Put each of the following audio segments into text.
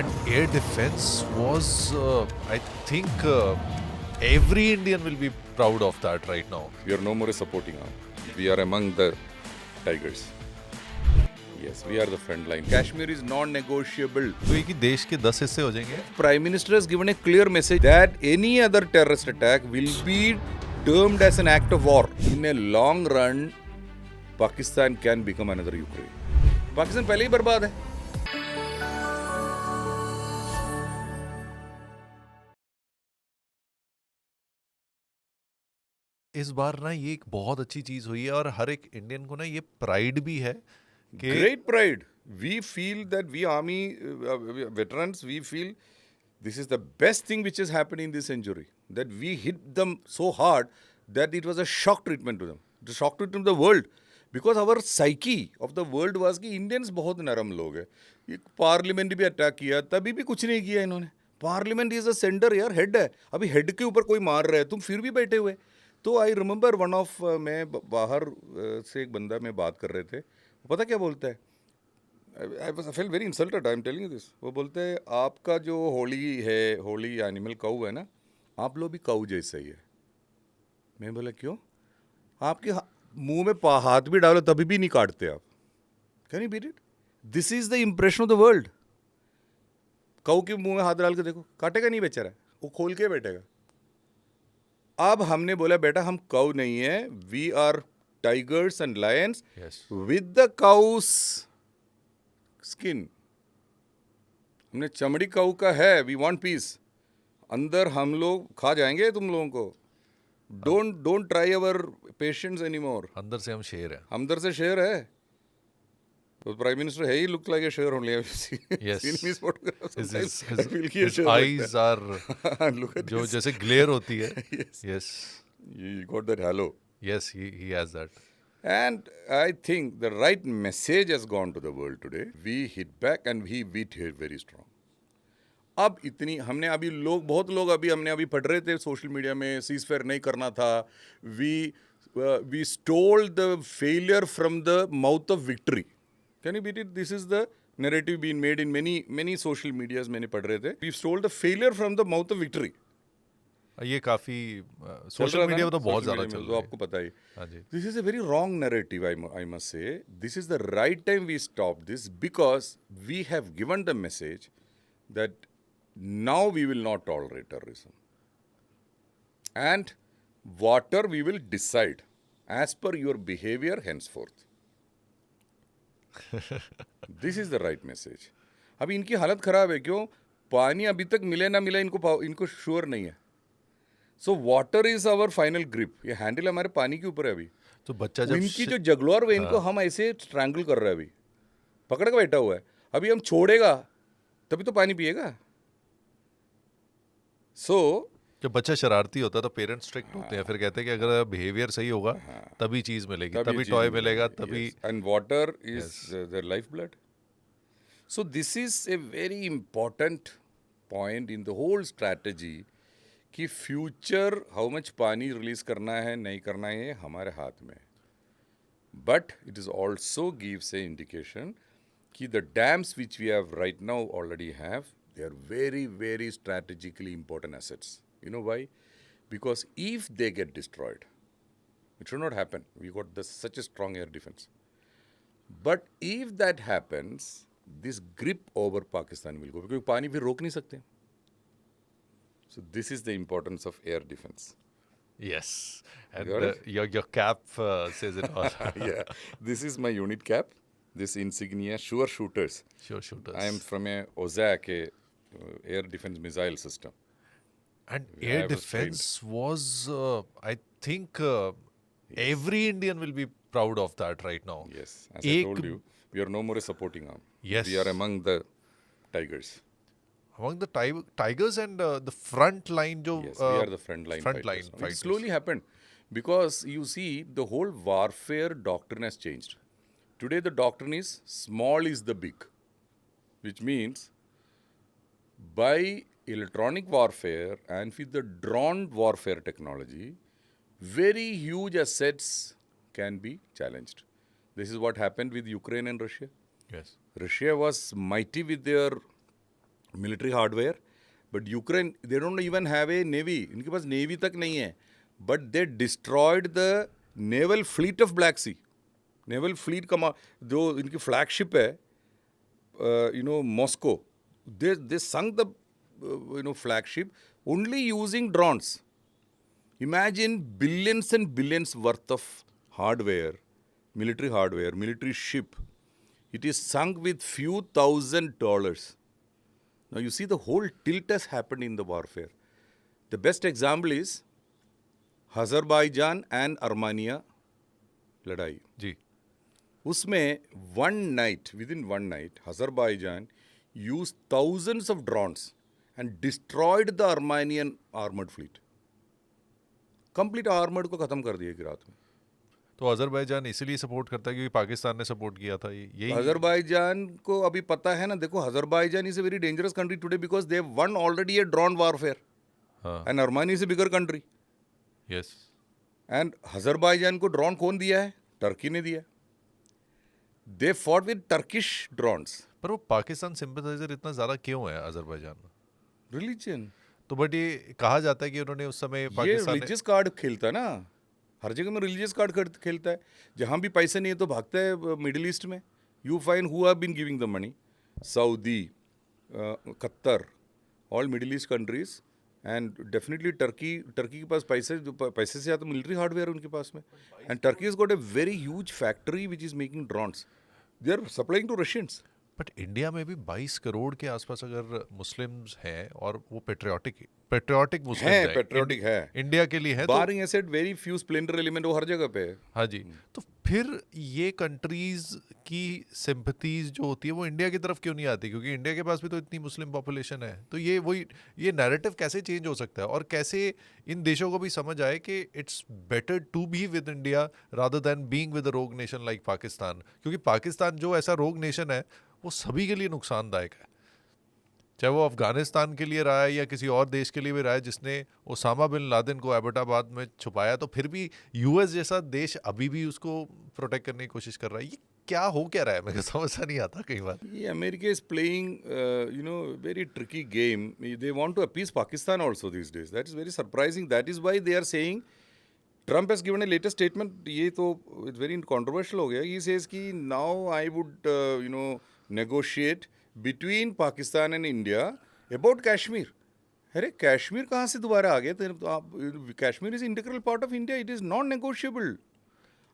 And air defense was, I think, every Indian will be proud of that right now. We are no more a supporting arm. We are among the tigers. Yes, we are the front line. Kashmir is non-negotiable. तो ये कि देश के 10 हिस्से हो जाएंगे. Prime Minister has given a clear message that any other terrorist attack will be termed as an act of war. In a long run, Pakistan can become another Ukraine. Pakistan पहले ही बर्बाद है. इस बार ना ये एक बहुत अच्छी चीज हुई है और हर एक इंडियन को ना ये प्राइड भी है कि Great pride. We feel that we army veterans, we feel this is the best thing which has happened in this century. That we hit them so hard that it was a shock treatment to them. The shock treatment to the world. Because our psyche of the world was कि Indians बहुत नरम लोग हैं. ये parliament भी attack किया तभी भी कुछ नहीं किया इन्होंने. पार्लियामेंट इज अ सेंटर यार, हेड है. अभी हेड के ऊपर कोई मार रहा है, तुम फिर भी बैठे हुए. तो आई रिमेंबर वन ऑफ मैं बाहर से एक बंदा में बात कर रहे थे. पता क्या बोलता है? I feel very insulted, I am telling you this. वो बोलते हैं आपका जो होली है, होली एनिमल काऊ है ना, आप लोग भी काऊ जैसा ही है. मैं बोला क्यों? आपके मुंह में हाथ भी डालो तभी भी नहीं काटते आप. Can you beat it? This is the impression of the world. Cow के मुंह में हाथ डाल के देखो, काटेगा नहीं बेचारा, वो खोल के बैठेगा. अब हमने बोला बेटा हम काऊ नहीं है, we are tigers and lions Yes. with the cow's skin. हमने चमड़ी काऊ का है. We want peace. अंदर हम लोग खा जाएंगे तुम लोगों को. Don't try our patience anymore. अंदर से हम शेर हैं. अंदर से शेर है. तो प्राइम मिनिस्टर है ही look like a शेर only. Yes. Seen his photographs. His eyes are Look at जो this. जैसे ग्लेयर होती है. Yes. Yes. You got that halo. Yes, he has that. And I think the right message has gone to the world today. We hit back and we hit very strong. अब इतनी हमने अभी लोग बहुत लोग अभी हमने अभी पढ़ रहे थे सोशल मीडिया में सीजफायर नहीं करना था. We stole the failure from the mouth of victory. Can you beat it? This is the narrative being made in many social medias. मैंने पढ़ रहे थे. We stole the failure from the mouth of victory. ये काफी social media में तो बहुत ज्यादा चल तो रहा है. आपको पता ही. हाँ जी. This is a very wrong narrative, I must say. This is the right time we stop this because we have given the message that now we will not tolerate terrorism. And water we will decide as per your behavior henceforth. This is the right message. अभी इनकी हालत खराब है. क्यों? पानी अभी तक मिले ना मिले इनको श्योर नहीं है. So water is our final grip. ये हैंडल हमारे पानी के ऊपर है अभी. तो बच्चा जब इनकी जो जगलौर है इनको हम ऐसे स्ट्रैंगल कर रहे हैं. अभी पकड़ के बैठा हुआ है. अभी हम छोड़ेगा तभी तो पानी पिएगा. सो जब बच्चा शरारती होता है तो पेरेंट्स स्ट्रिक्ट होते हैं. फिर कहते हैं कि अगर बिहेवियर सही होगा तभी चीज मिलेगी, तभी टॉय मिलेगा, तभी. And water is their life blood. So this is a very important point in the whole strategy कि फ्यूचर हाउ मच पानी रिलीज करना है नहीं करना है ये हमारे हाथ में. But it is also gives a indication कि the dams which we have right now already have, they are very very strategically important assets. You know why? Because if they get destroyed, it should not happen. We got such a strong air defense. But if that happens, this grip over Pakistan will go. Because पानी भी रोक नहीं सकते. So this is the importance of air defense. Yes. And Got it? your cap says it all. Yeah, this is my unit cap. This insignia, Sure Shooters. Sure shooters. I am from a OZAC, air defense missile system. And I air was defense was, I think, every Indian will be proud of that right now. Yes, as I told you, we are no more a supporting arm. Yes. We are among the tigers. Among the tigers and the front line, jo, Yes, we are the front line fighters. It fighters. slowly happened because you see the whole warfare doctrine has changed. Today the doctrine is small is the big, which means by electronic warfare and with the drone warfare technology, very huge assets can be challenged. This is what happened with Ukraine and Russia. Yes. Russia was mighty with their military hardware. But Ukraine, they don't even have a navy. इनके पास navy तक नहीं है. But they destroyed the naval fleet of Black Sea. Naval fleet जो इनकी flagship है, Moscow. They sunk the flagship only using drones. Imagine billions and billions worth of hardware, military ship. It is sunk with few $1,000s. Now you see the whole tilt has happened in the warfare. The best example is Azerbaijan and Armenia लड़ाई. जी. उसमें within one night, Azerbaijan used thousands of drones and destroyed the Armenian armored fleet. Complete armored को खत्म कर दिया एक रात में. तो अजरबैजान इसीलिए सपोर्ट करता है क्योंकि पाकिस्तान ने सपोर्ट किया था. यही अजरबैजान को अभी पता है ना. देखो, Azerbaijan is a very dangerous country today because they won already a drone warfare. And Armenia is a bigger country. Yes. And Azerbaijan को ड्रोन कौन दिया है? टर्की ने दिया. They fought with Turkish drones. पर वो पाकिस्तान सिंपैथाइजर इतना ज्यादा क्यों है अजरबैजान में? रिलीजन. तो बट ये कहा जाता है कि उन्होंने उस समय पाकिस्तान रिलीजियस कार्ड खेलता है ना. हर जगह में रिलीजियस कार्ड खेलता है. जहाँ भी पैसे नहीं है तो भागता है मिडिल ईस्ट में. You find who have been giving the money. Saudi, Qatar, all middle east countries. And definitely Turkey के पास पैसे से आता मिलिट्री हार्डवेयर उनके पास में. And Turkey has got a very huge factory which is making drones. They are supplying to Russians. But India में भी 22 करोड़ के आसपास अगर मुस्लिम्स हैं और वो पेट्रियाटिक मुस्लिम है, पेट्रियाटिक है, इंडिया के लिए है. Bearing asset very few splendour element वो हर जगह पे है. हाँ जी. तो फिर ये कंट्रीज की सिंपैथीज जो होती है वो इंडिया की तरफ क्यों नहीं आती? क्योंकि इंडिया के पास भी तो इतनी मुस्लिम पॉपुलेशन है. तो ये नैरेटिव कैसे चेंज हो सकता है और कैसे इन देशों को भी समझ आए कि it's better to be with India rather than being with a rogue nation like Pakistan. क्योंकि पाकिस्तान जो ऐसा रोग नेशन है वो सभी के लिए नुकसानदायक है. चाहे वो अफगानिस्तान के लिए रहा है या किसी और देश के लिए भी रहा है जिसने ओसामा बिन लादेन को एबटाबाद में छुपाया, तो फिर भी यूएस जैसा देश अभी भी उसको प्रोटेक्ट करने की कोशिश कर रहा है. ये क्या हो क्या रहा है? मेरे समझ नहीं आता कई बार. ये America is playing very tricky game. They want to appease Pakistan also this days. That is very surprising. That is why they are saying. Trump has given a latest statement. ये तो it's very controversial हो गया. He says कि now I would negotiate between Pakistan and India about Kashmir. अरे कश्मीर कहाँ से दोबारा आ गया? तो Kashmir is integral part of India. It is not negotiable.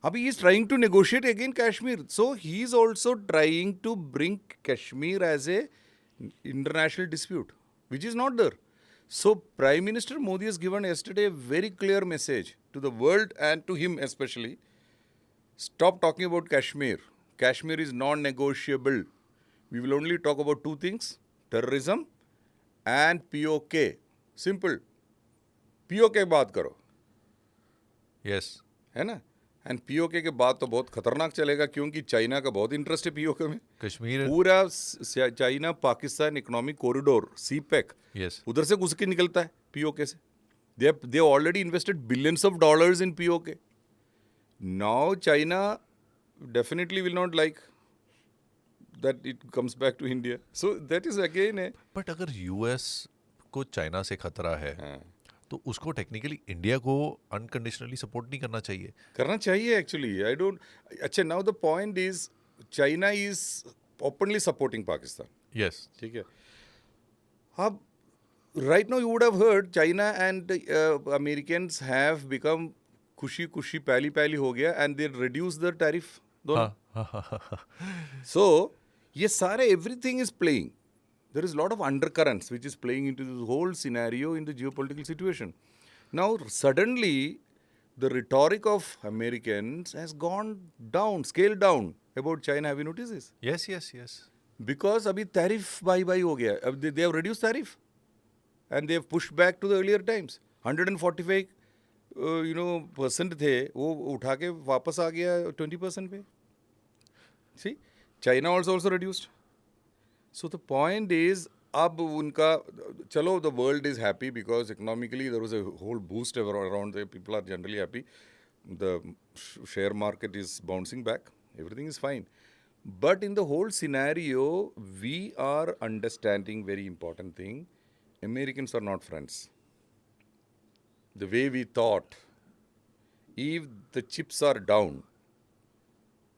अभी he is trying to negotiate again Kashmir. So he is also trying to bring Kashmir as a international dispute which is not there. So Prime Minister Modi has given yesterday a very clear message to the world and to him especially. Stop talking about Kashmir. Kashmir is non-negotiable. We will only talk about two things: terrorism and POK. Simple. POK बात करो. Yes. है ना? And PoK के बाद तो बहुत खतरनाक चलेगा क्योंकि चाइना का बहुत इंटरेस्ट है पीओके में. कश्मीर पूरा China Pakistan economic corridor CPEC उधर से घुस के निकलता है पीओके से. They already invested billions of dollars in POK. Now China definitely will not like that it comes back to India. So that is again है. बट अगर यूएस को चाइना से खतरा है तो उसको टेक्निकली इंडिया को अनकंडीशनली सपोर्ट नहीं करना चाहिए? करना चाहिए एक्चुअली. I don't. अच्छा, now the point is China is openly supporting Pakistan. Yes. ठीक है. अब right now you would have heard China and Americans have become खुशी पहली हो गया and they reduce the tariff दोनों. सो ये सारे everything is playing. There is a lot of undercurrents which is playing into this whole scenario in the geopolitical situation. Now, suddenly, the rhetoric of Americans has gone down, scaled down about China. Have you noticed this? Yes. Because abhi tariff bye ho gaya. They have reduced tariff. And they have pushed back to the earlier times. 145 percent the, wo utha ke wapas aa gaya 20% pe. See, China also reduced. So the point is, अब उनका चलो the world is happy because economically there was a whole boost around. The people are generally happy. The share market is bouncing back. Everything is fine. But in the whole scenario, we are understanding very important thing. Americans are not friends. The way we thought, if the chips are down,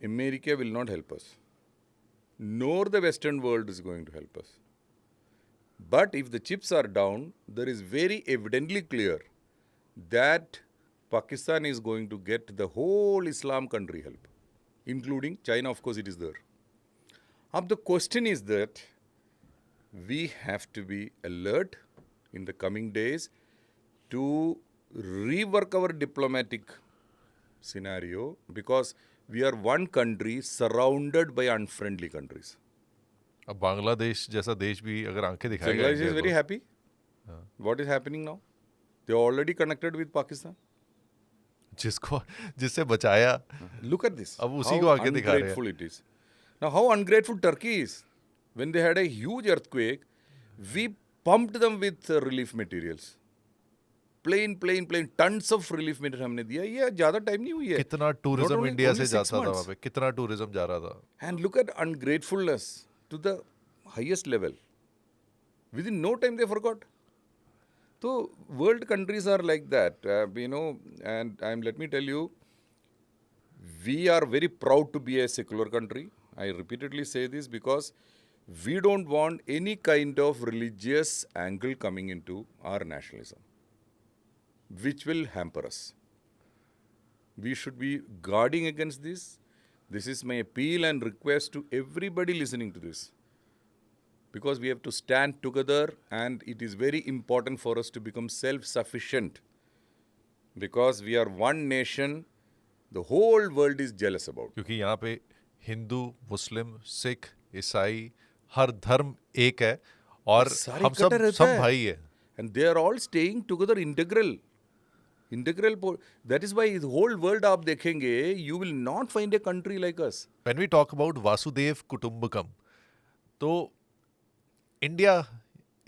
America will not help us, nor the Western world is going to help us. But if the chips are down, there is very evidently clear that Pakistan is going to get the whole Islam country help, including China, of course, it is there. Now, the question is that we have to be alert in the coming days to rework our diplomatic scenario, because we are one country surrounded by unfriendly countries. अब बांग्लादेश जैसा देश भी अगर आंखें दिखाएगा Bangladesh India is very को, happी. What is happening now? They are already connected with Pakistan. जिससे बचाया, Look at this. अब उसी How को आगे दिखा रहे हैं. ungrateful it is. Now, how ungrateful Turkey is. When they had a huge earthquake, we pumped them with relief materials. Plain, tons of relief material हमने दिया. ये ज़्यादा time नहीं हुई है. कितना Not tourism only- India only से 6 जाता था months. वहाँ पे, कितना टूरिज्म जा रहा था. And look at ungratefulness to the highest level. Within no time they forgot. So world countries are like that, and let me tell you, we are very proud to be a secular country. I repeatedly say this because we don't want any kind of religious angle coming into our nationalism, which will hamper us. We should be guarding against this. This is my appeal and request to everybody listening to this. Because we have to stand together, and it is very important for us to become self-sufficient. Because we are one nation, the whole world is jealous about. क्योंकि यहाँ पे हिंदू, मुस्लिम, सिख, ईसाई, हर धर्म एक है और सारे हम इकट्ठे रहते सब हैं. भाई है. And they are all staying together integral. That is why the whole world आप देखेंगे, you will not find a country like us. When we talk about Vasudev कुटुंबकम, तो इंडिया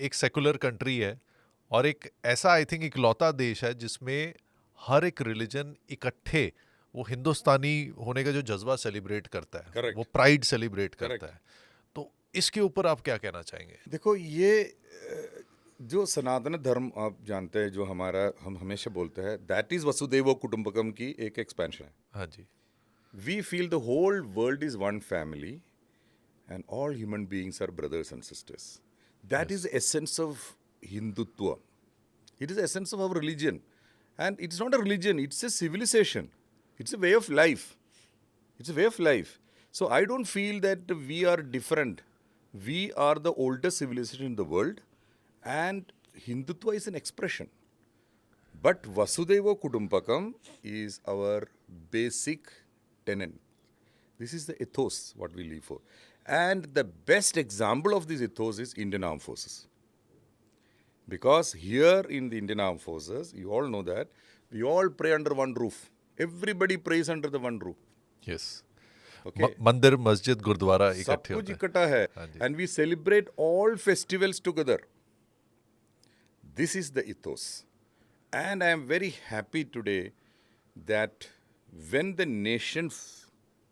एक सेकुलर कंट्री है और एक ऐसा आई थिंक इकलौता देश है जिसमें हर एक रिलीजन इकट्ठे वो हिंदुस्तानी होने का जो जज्बा सेलिब्रेट करता है, Correct. वो प्राइड सेलिब्रेट करता Correct. है. तो इसके ऊपर आप क्या कहना चाहेंगे? देखो, ये जो सनातन धर्म आप जानते हैं, जो हमारा हम हमेशा बोलते हैं, दैट इज वसुदेव कुटुंबकम की एक एक्सपेंशन है. हाँ जी. We feel the whole world is one family and all human beings are brothers and sisters. That is the essence of Hindutva. It is the essence of our religion. And it's not a religion, it's a civilization. It's a way of life. It's a way of life. So I don't feel that we are different. We are the oldest civilization in the world, and Hindutva is an expression. But Vasudeva Kutumbakam is our basic tenet. This is the ethos what we live for. And the best example of this ethos is Indian Armed Forces. Because here in the Indian Armed Forces, you all know that, we all pray under one roof. Everybody prays under the one roof. Yes. Okay? मंदिर, मस्जिद, गुरुद्वारा सब इकट्ठे कुछ होते हैं. इकट्ठा है. हाँ जी. And we celebrate all festivals together. This is the ethos. And I am very happy today that when the nation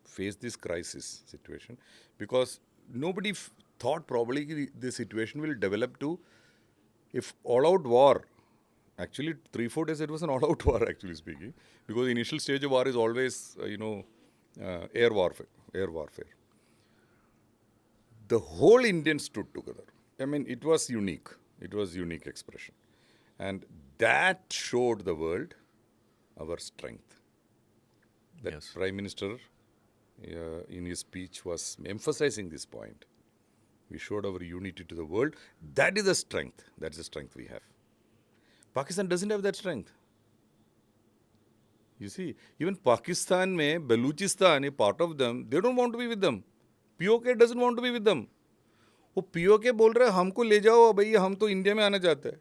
faced this crisis situation, because nobody thought probably the situation will develop to if all-out war. Actually, 3-4 days it was an all-out war, actually speaking, because the initial stage of war is always, air warfare. The whole Indians stood together. I mean, it was unique. It was unique expression. And that showed the world our strength. That Yes. Prime Minister, in his speech, was emphasizing this point. We showed our unity to the world. That is the strength. That's the strength we have. Pakistan doesn't have that strength. You see, even Pakistan mein, Baluchistan, a part of them, they don't want to be with them. POK doesn't want to be with them. वो POK बोल रहा है हमको ले जाओ भैया, हम तो इंडिया में आना चाहते हैं.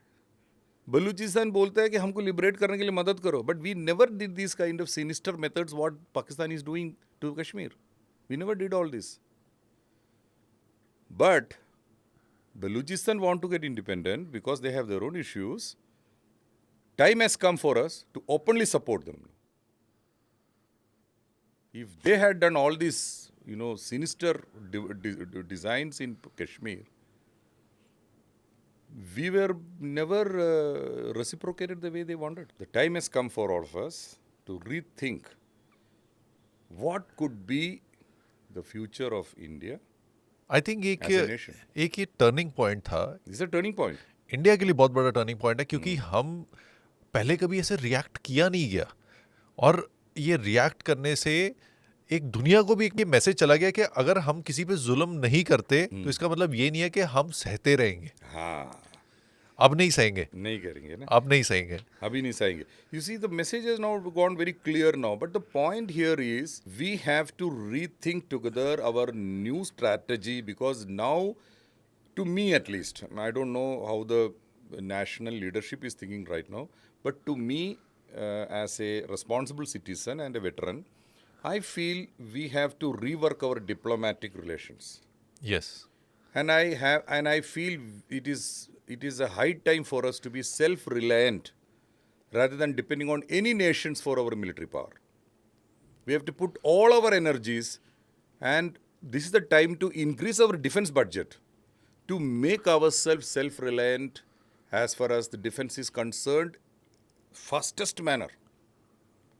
बलूचिस्तान बोलता है कि हमको लिबरेट करने के लिए मदद करो. But we never did these kind of sinister methods what Pakistan is doing to Kashmir. We never did all this. But Baluchistan want to get independent because they have their own issues. Time has come for us to openly support them. If they had done all this, sinister designs in Kashmir, we were never reciprocated the way they wanted. The time has come for all of us to rethink what could be the future of India I think as a nation. एक ये turning point था This is a turning point. India के लिए, बहुत बड़ा turning point है, क्योंकि हम पहले कभी ऐसे रिएक्ट किया नहीं गया, और ये रिएक्ट करने से एक दुनिया को भी एक ये मैसेज चला गया कि अगर हम किसी पे जुल्म नहीं करते तो इसका मतलब ये नहीं है कि हम सहते रहेंगे, हाँ, अब नहीं सहेंगे, नहीं करेंगे ना, अब नहीं सहेंगे. अभी नहीं सहेंगे. You see, the message has now gone very clear now. But the point here is we have to rethink together our new strategy, because now, to me at least, and I don't know how the national leadership is thinking right now, but to me, as a responsible citizen and a veteran, I feel we have to rework our diplomatic relations. Yes. And I feel it is a high time for us to be self-reliant rather than depending on any nations for our military power. We have to put all our energies, and this is the time to increase our defense budget to make ourselves self-reliant as far as the defense is concerned, fastest manner,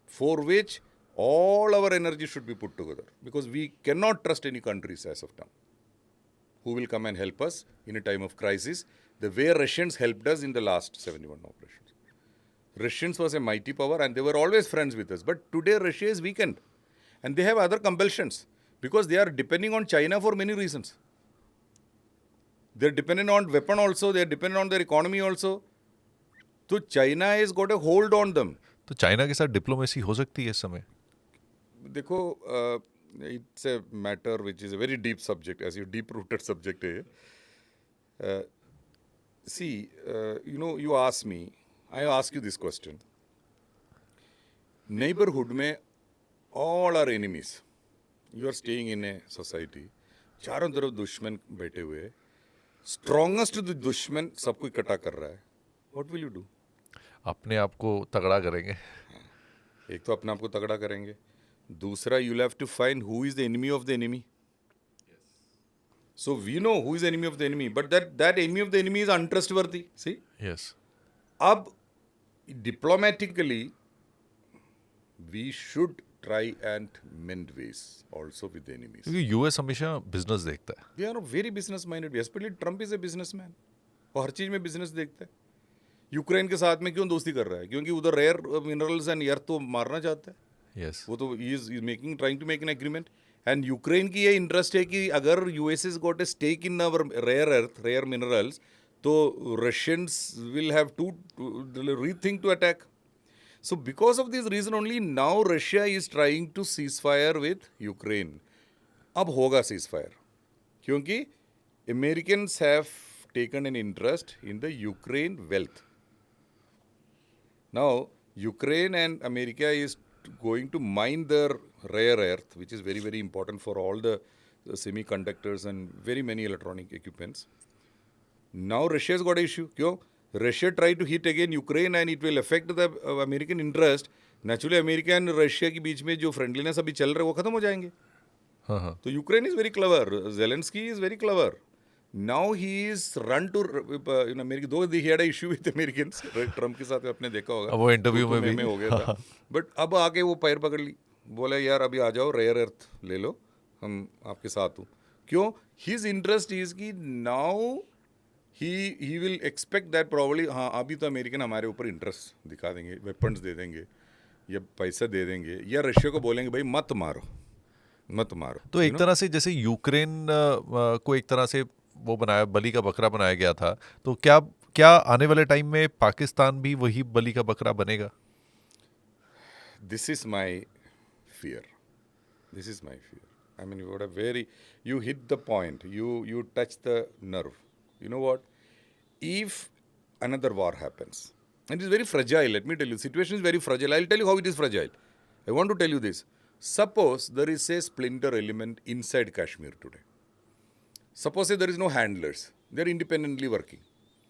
for which all our energy should be put together, because we cannot trust any countries as of now who will come and help us in a time of crisis, the way Russians helped us in the last 71 operations. Russians was a mighty power and they were always friends with us. But today Russia is weakened and they have other compulsions because they are depending on China for many reasons. They are dependent on weapon also, they are dependent on their economy also. So China has got a hold on them. तो China के साथ diplomacy हो सकती है इस समय? देखो, it's a matter which is a very deep subject, as your deep-rooted subject है. See, you ask me, I ask you this question. Neighborhood में all are enemies. You are staying in a society. चारों तरफ दुश्मन बैठे हुए. Strongest दुश्मन सबको इकट्ठा कर रहा है. What will you do? अपने आप को तगड़ा करेंगे. एक तो अपने आप को तगड़ा करेंगे. दूसरा, you'll have to find who is the enemy of the enemy. So we know who is the enemy of the enemy, but that enemy of the enemy is untrustworthy. See? Yes. अब diplomatically, we should try and mend ways also with the enemies. क्योंकि US हमेशा business देखता है. They are very business minded. Especially Trump is a businessman. वो हर चीज में business देखता है. यूक्रेन के साथ में क्यों दोस्ती कर रहा है? क्योंकि उधर रेयर मिनरल्स एंड अर्थ तो मारना चाहता है. Yes. वो तो he trying to make an agreement. And Ukraine की ये इंटरेस्ट है कि अगर US is got a stake in our rare earth, rare minerals, तो Russians will have to rethink to attack. So because of this reason only now Russia is trying to cease fire with Ukraine. अब होगा cease fire क्योंकि Americans have taken an interest in the Ukraine wealth. Now, Ukraine and America is going to mine their rare earth, which is very, very important for all the semiconductors and very many electronic equipments. Now, Russia has got an issue. क्यों? Russia tried to hit again Ukraine and it will affect the American interest. Naturally, America and Russia के बीच में जो friendliness अभी चल रहा है वो खत्म हो जाएंगे. हाँ हाँ. तो Ukraine is very clever. Zelensky is very clever. Now he is run to America. Though he had an issue with Americans, Trump के साथ आपने देखा होगा. अब वो इंटरव्यू में भी हो गया था. But अब आके वो पैर पकड़ ली. बोला यार अभी आ जाओ, रेयर अर्थ ले लो, हम आपके साथ हूँ. क्यों? His interest is कि now he will expect that probably हाँ अभी तो अमेरिकन हमारे ऊपर इंटरेस्ट दिखा देंगे, वेपन्स दे देंगे या पैसा दे देंगे या रशिया को बोलेंगे भाई मत मारो, मत मारो. तो एक तरह से जैसे यूक्रेन को एक तरह से वो बनाया, बलि का बकरा बनाया गया था, तो क्या आने वाले टाइम में पाकिस्तान भी वही बलि का बकरा बनेगा? This is my fear. This is my fear. I mean, you hit the point. You touch the nerve. You know what? If another war happens, and it is very fragile, let me tell you, the situation is very fragile. I'll tell you how it is fragile. I want to tell you this. Suppose there is a splinter element inside Kashmir today. Suppose there is no handlers. They are independently working.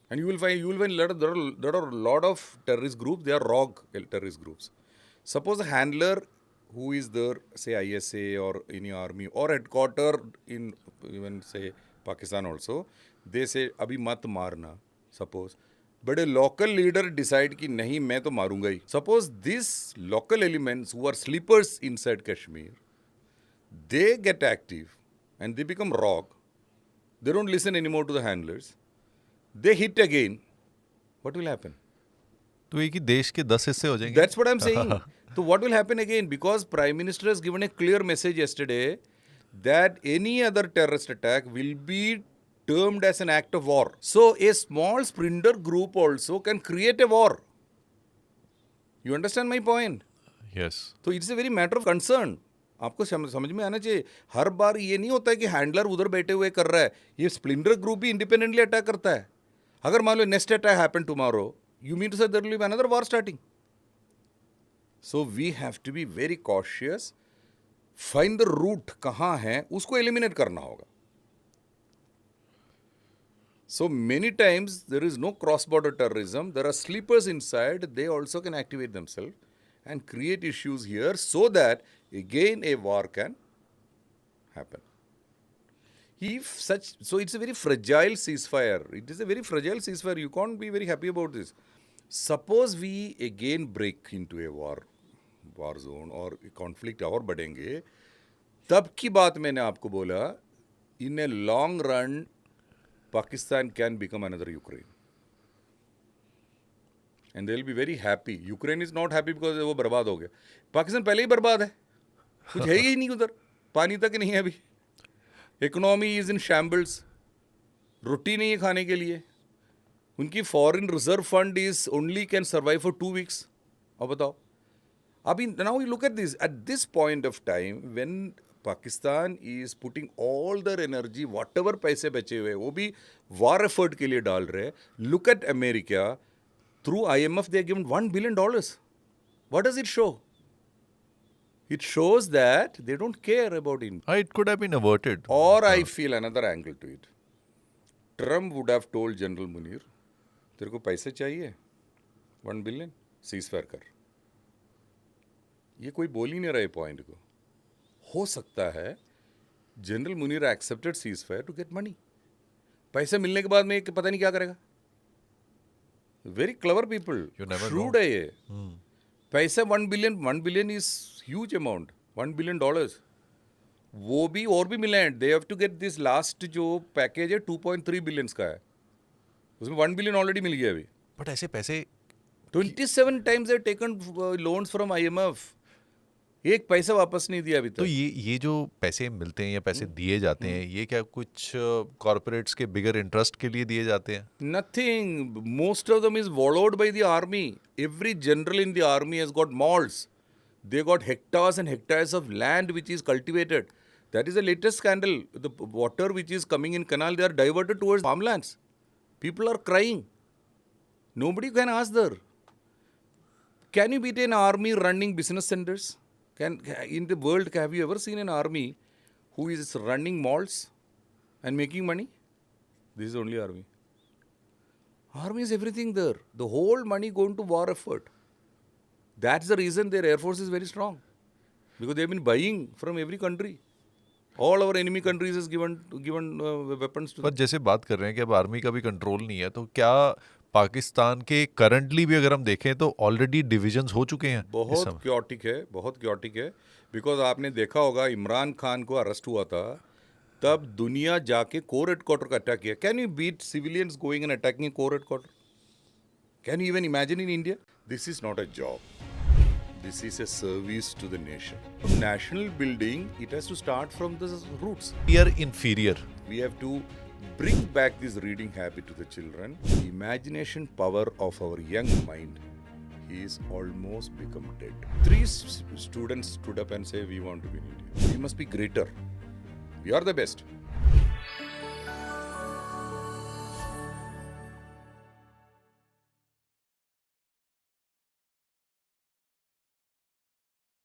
And you will find there are a lot of terrorist groups. They are rogue terrorist groups. Suppose a handler who is there, say ISA or any army or headquarter in even say Pakistan also, they say abhi mat marna, suppose. But a local leader decide कि नहीं मैं तो मारूंगा ही. Suppose these local elements who are sleepers inside Kashmir, they get active and they become rogue. They don't listen anymore to the handlers. They hit again. What will happen? तो एक ही देश के 10 हिस्से हो जाएंगे. That's what I'm saying. So what will happen again? Because Prime Minister has given a clear message yesterday that any other terrorist attack will be termed as an act of war. So a small splinter group also can create a war. You understand my point? Yes. तो it's a very matter of concern. आपको समझ में आना चाहिए. हर बार ये नहीं होता है कि हैंडलर उधर बैठे हुए कर रहा है. ये स्प्लिंटर ग्रुप भी इंडिपेंडेंटली अटैक करता है. अगर मान लो next attack happen tomorrow, you mean to say there will be another war starting. So we have to be very cautious. Find the root कहाँ है, उसको eliminate करना होगा. So many times there is no cross-border terrorism. There are sleepers inside. They also can activate themselves and create issues here so that again a war can happen. So it's a very fragile ceasefire. It is a very fragile ceasefire. You can't be very happy about this. Suppose we again break into a war zone और conflict और बढ़ेंगे, तब की बात मैंने आपको बोला, in a long run, Pakistan can become another Ukraine. And they'll be very happy. Ukraine is not happy because वो बर्बाद हो गया. पाकिस्तान पहले ही बर्बाद है. कुछ है ही नहीं उधर. पानी तक नहीं है अभी. Economy is in shambles. रोटी नहीं है खाने के लिए. उनकी foreign reserve fund is only can survive for 2 weeks. और बताओ अभी now you look at this point of time when Pakistan is putting all their energy, whatever पैसे बचे हुए वो भी वॉर एफर्ट के लिए डाल रहे. Look at America, through IMF they have given $1 billion. What does it show? It shows that they don't care about India. It could have been averted. Or I feel another angle to it. Trump would have told General Munir, तेरे को पैसे चाहिए 1 billion, ceasefire कर. ये कोई बोल ही नहीं रहा है पॉइंट को. हो सकता है general Munir accepted ceasefire to get money. पैसे मिलने के बाद में पता नहीं क्या करेगा. Very clever people. श्रूड है ये. पैसे 1 billion is huge amount. $1 billion वो भी और भी मिले हैं. They have to get this last जो पैकेज है 2.3 billion का है. उसमें 1 billion ऑलरेडी मिल गया अभी. बट ऐसे पैसे 27 times they taken loans from IMF. एक पैसा वापस नहीं दिया अभी तक. तो ये जो पैसे मिलते हैं या पैसे दिए जाते हैं, ये क्या कुछ कॉर्पोरेट्स के बिगर इंटरेस्ट के लिए दिए जाते हैं? Nothing. Most of them is wallowed by the army. Every general in the army has got malls. They got hectares and hectares of land which is cultivated. That is the latest scandal. The water which is coming in canal, they are diverted towards farmlands. People are crying. Nobody can ask there. Can you beat an army running business centers? In the world, have you ever seen an army who is running malls and making money? This is only army. Army is everything there. The whole money going to war effort. That's the reason their air force is very strong. Because they've been buying from every country. All our enemy countries has given weapons to them. पर जैसे बात कर रहे हैं कि अब army का भी कंट्रोल नहीं है, तो क्या पाकिस्तान के करंटली भी अगर हम देखें तो ऑलरेडी डिविजन्स हो चुके हैं? बहुत क्योटिक है, बहुत क्योटिक है. बिकॉज आपने देखा होगा इमरान खान को अरेस्ट हुआ था, तब दुनिया जाके कोर हेडक्वार्टर का अटैक किया. Can you beat civilians going and attacking core headquarter? Can you even imagine in India? This is not a job. This is a service to the nation. National building, it has to start from the roots. We are inferior. We have to bring back this reading habit to the children. The imagination power of our young mind is almost become dead. 3 students stood up and say, we want to be in India. We must be greater. We are the best.